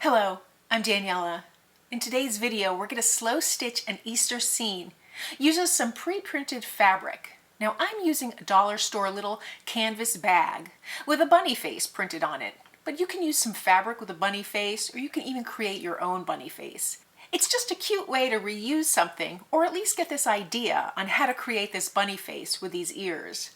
Hello, I'm Daniela. In today's video, we're going to slow stitch an Easter scene using some pre-printed fabric. Now I'm using a dollar store little canvas bag with a bunny face printed on it, but you can use some fabric with a bunny face, or you can even create your own bunny face. It's just a cute way to reuse something, or at least get this idea on how to create this bunny face with these ears.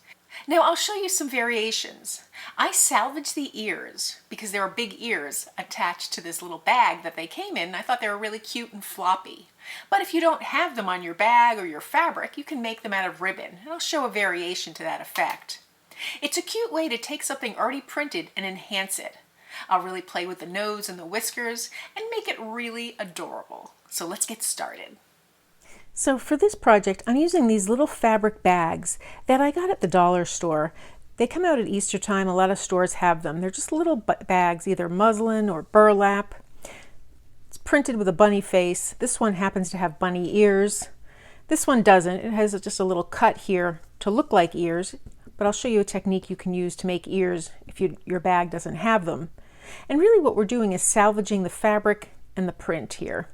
Now I'll show you some variations. I salvaged the ears because there were big ears attached to this little bag that they came in, and I thought they were really cute and floppy. But if you don't have them on your bag or your fabric, you can make them out of ribbon, and I'll show a variation to that effect. It's a cute way to take something already printed and enhance it. I'll really play with the nose and the whiskers and make it really adorable. So let's get started. So for this project, I'm using these little fabric bags that I got at the dollar store. They come out at Easter time. A lot of stores have them. They're just little bags, either muslin or burlap. It's printed with a bunny face. This one happens to have bunny ears. This one doesn't. It has just a little cut here to look like ears, but I'll show you a technique you can use to make ears if your bag doesn't have them. And really what we're doing is salvaging the fabric and the print here.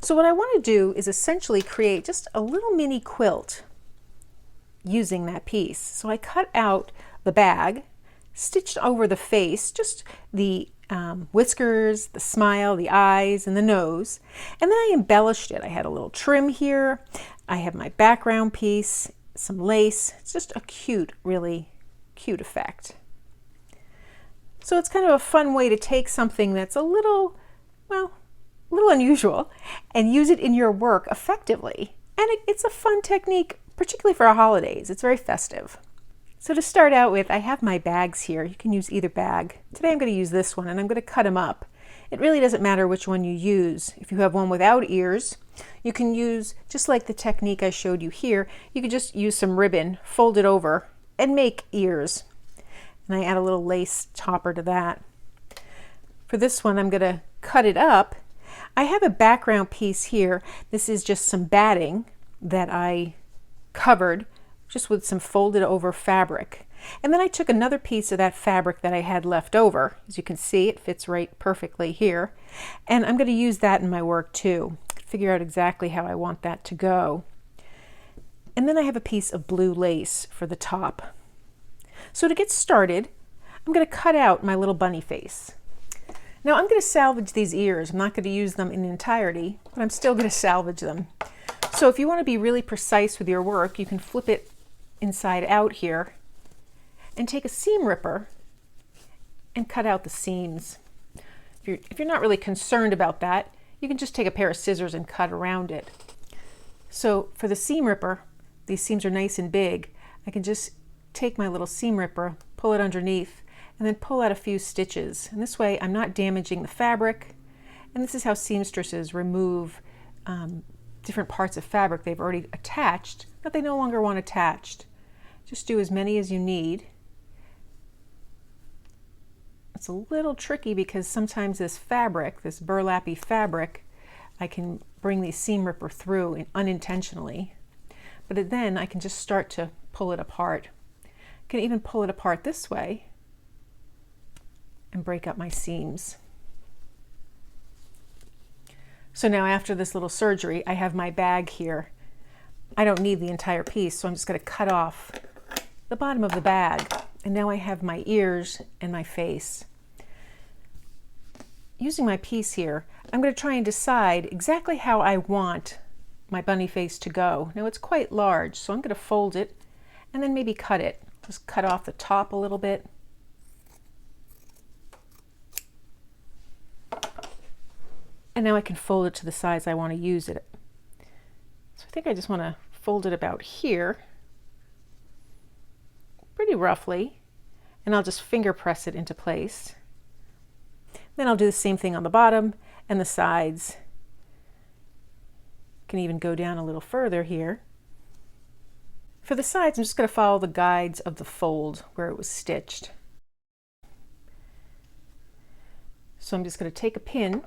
So what I want to do is essentially create just a little mini quilt using that piece. So I cut out the bag, stitched over the face, just the whiskers, the smile, the eyes, and the nose. And then I embellished it. I had a little trim here. I have my background piece, some lace. It's just a cute, really cute effect. So it's kind of a fun way to take something that's a little, well, a little unusual and use it in your work effectively. And it's a fun technique, particularly for our holidays. It's very festive. So to start out with, I have my bags here. You can use either bag. Today I'm going to use this one, and I'm going to cut them up. It really doesn't matter which one you use. If you have one without ears, you can use, just like the technique I showed you here, you could just use some ribbon, fold it over, and make ears. And I add a little lace topper to that. For this one, I'm going to cut it up. I have a background piece here. This is just some batting that I covered just with some folded over fabric. And then I took another piece of that fabric that I had left over. As you can see, it fits right perfectly here. And I'm going to use that in my work too. Figure out exactly how I want that to go. And then I have a piece of blue lace for the top. So to get started, I'm going to cut out my little bunny face. Now I'm going to salvage these ears. I'm not going to use them in entirety, but I'm still going to salvage them. So if you want to be really precise with your work, you can flip it inside out here and take a seam ripper and cut out the seams. If you're not really concerned about that, you can just take a pair of scissors and cut around it. So for the seam ripper, these seams are nice and big. I can just take my little seam ripper, pull it underneath, and then pull out a few stitches. And this way I'm not damaging the fabric. And this is how seamstresses remove different parts of fabric they've already attached that they no longer want attached. Just do as many as you need. It's a little tricky because sometimes this fabric, this burlappy fabric, I can bring the seam ripper through unintentionally. But then I can just start to pull it apart. I can even pull it apart this way and break up my seams. So now after this little surgery, I have my bag here. I don't need the entire piece, so I'm just going to cut off the bottom of the bag. And now I have my ears and my face. Using my piece here, I'm going to try and decide exactly how I want my bunny face to go. Now it's quite large, so I'm going to fold it and then maybe cut it. Just cut off the top a little bit. And now I can fold it to the size I want to use it. So I think I just want to fold it about here, pretty roughly, and I'll just finger press it into place. Then I'll do the same thing on the bottom and the sides. Can even go down a little further here. For the sides, I'm just going to follow the guides of the fold where it was stitched. So I'm just going to take a pin,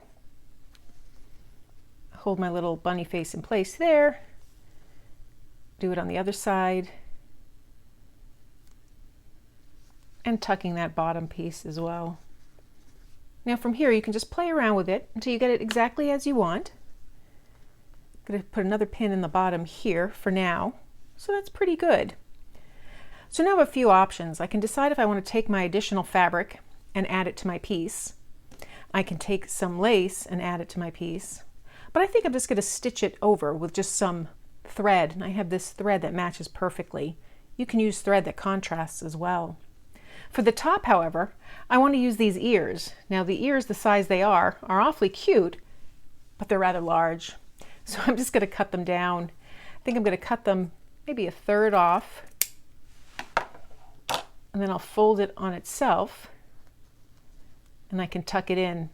hold my little bunny face in place there, do it on the other side, and tucking that bottom piece as well. Now from here you can just play around with it until you get it exactly as you want. I'm going to put another pin in the bottom here for now. So that's pretty good. So now I have a few options. I can decide if I want to take my additional fabric and add it to my piece. I can take some lace and add it to my piece. But I think I'm just going to stitch it over with just some thread. And I have this thread that matches perfectly. You can use thread that contrasts as well. For the top, however, I want to use these ears. Now the ears, the size they are awfully cute, but they're rather large. So I'm just going to cut them down. I think I'm going to cut them maybe a third off, and then I'll fold it on itself, and I can tuck it in.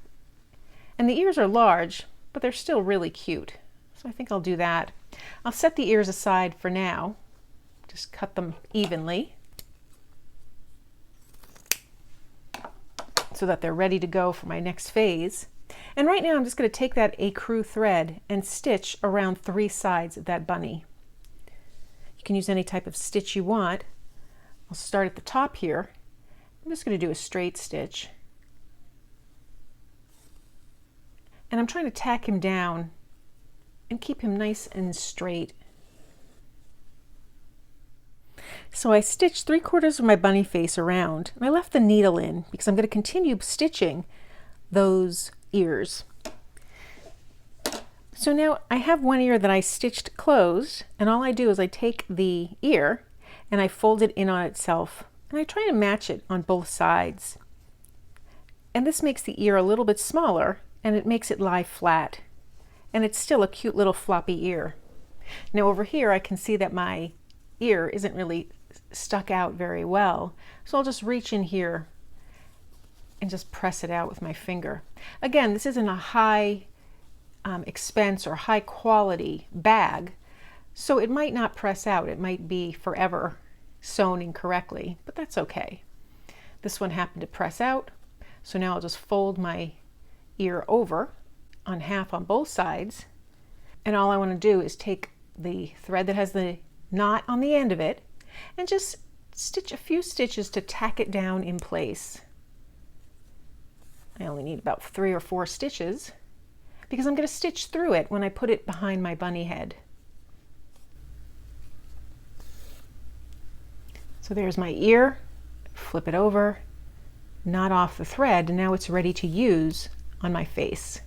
And the ears are large, but they're still really cute. So I think I'll do that. I'll set the ears aside for now. Just cut them evenly so that they're ready to go for my next phase. And right now I'm just going to take that ecru thread and stitch around 3 sides of that bunny. You can use any type of stitch you want. I'll start at the top here. I'm just going to do a straight stitch. And I'm trying to tack him down and keep him nice and straight. So I stitched 3/4 of my bunny face around, and I left the needle in because I'm going to continue stitching those ears. So now I have one ear that I stitched closed, and all I do is I take the ear and I fold it in on itself, and I try to match it on both sides. And this makes the ear a little bit smaller, and it makes it lie flat. And it's still a cute little floppy ear. Now over here I can see that my ear isn't really stuck out very well, so I'll just reach in here and just press it out with my finger. Again, this isn't a high expense or high quality bag, so it might not press out. It might be forever sewn incorrectly, but that's okay. This one happened to press out, so now I'll just fold my ear over on half on both sides, and all I want to do is take the thread that has the knot on the end of it and just stitch a few stitches to tack it down in place. I only need about 3 or 4 stitches because I'm going to stitch through it when I put it behind my bunny head. So there's my ear, flip it over, knot off the thread, and now it's ready to use on my face.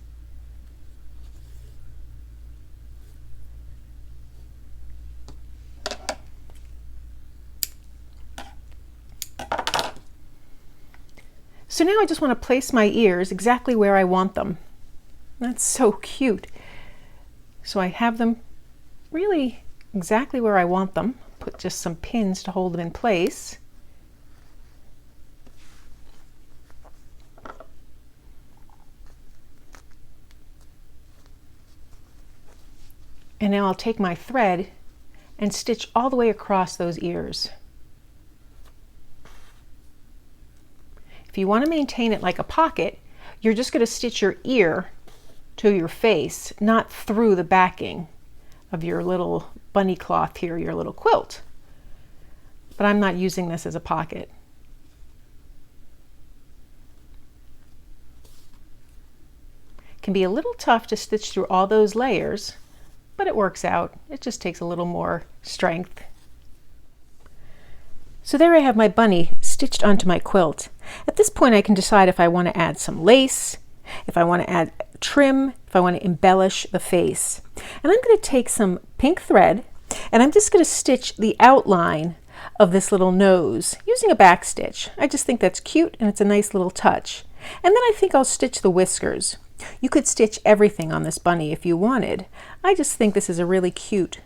So now I just want to place my ears exactly where I want them. That's so cute. So I have them really exactly where I want them. Put just some pins to hold them in place. And now I'll take my thread and stitch all the way across those ears. If you want to maintain it like a pocket, you're just going to stitch your ear to your face, not through the backing of your little bunny cloth here, your little quilt. But I'm not using this as a pocket. It can be a little tough to stitch through all those layers, but it works out. It just takes a little more strength. So there I have my bunny stitched onto my quilt. At this point I can decide if I want to add some lace, if I want to add trim, if I want to embellish the face. And I'm going to take some pink thread and I'm just going to stitch the outline of this little nose using a back stitch. I just think that's cute and it's a nice little touch. And then I think I'll stitch the whiskers. You could stitch everything on this bunny if you wanted. I just think this is a really cute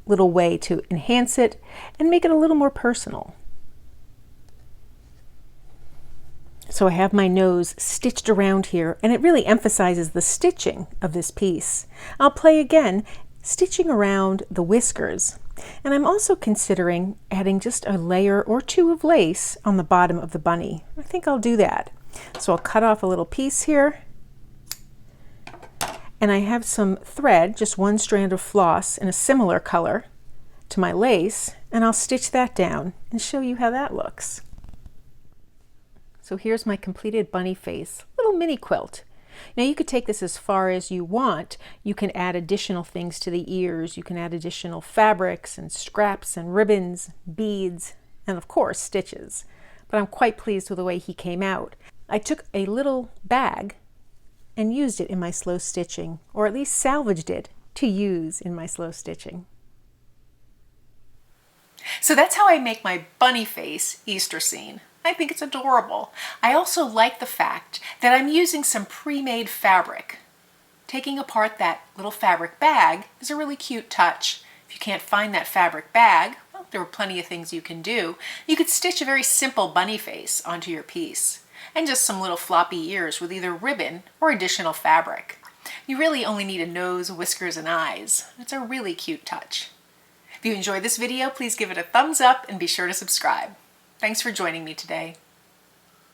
little way to enhance it and make it a little more personal. So I have my nose stitched around here, and it really emphasizes the stitching of this piece. I'll play again, stitching around the whiskers. And I'm also considering adding just a layer or 2 of lace on the bottom of the bunny. I think I'll do that. So I'll cut off a little piece here. And I have some thread, just 1 strand of floss in a similar color to my lace, and I'll stitch that down and show you how that looks. So here's my completed bunny face. A little little mini quilt. Now you could take this as far as you want. You can add additional things to the ears. You can add additional fabrics and scraps and ribbons, beads, and of course stitches. But I'm quite pleased with the way he came out. I took a little bag and used it in my slow stitching, or at least salvaged it to use in my slow stitching. So that's how I make my bunny face Easter scene. I think it's adorable. I also like the fact that I'm using some pre-made fabric. Taking apart that little fabric bag is a really cute touch. If you can't find that fabric bag, well, there are plenty of things you can do. You could stitch a very simple bunny face onto your piece, and just some little floppy ears with either ribbon or additional fabric. You really only need a nose, whiskers, and eyes. It's a really cute touch. If you enjoyed this video, please give it a thumbs up and be sure to subscribe. Thanks for joining me today.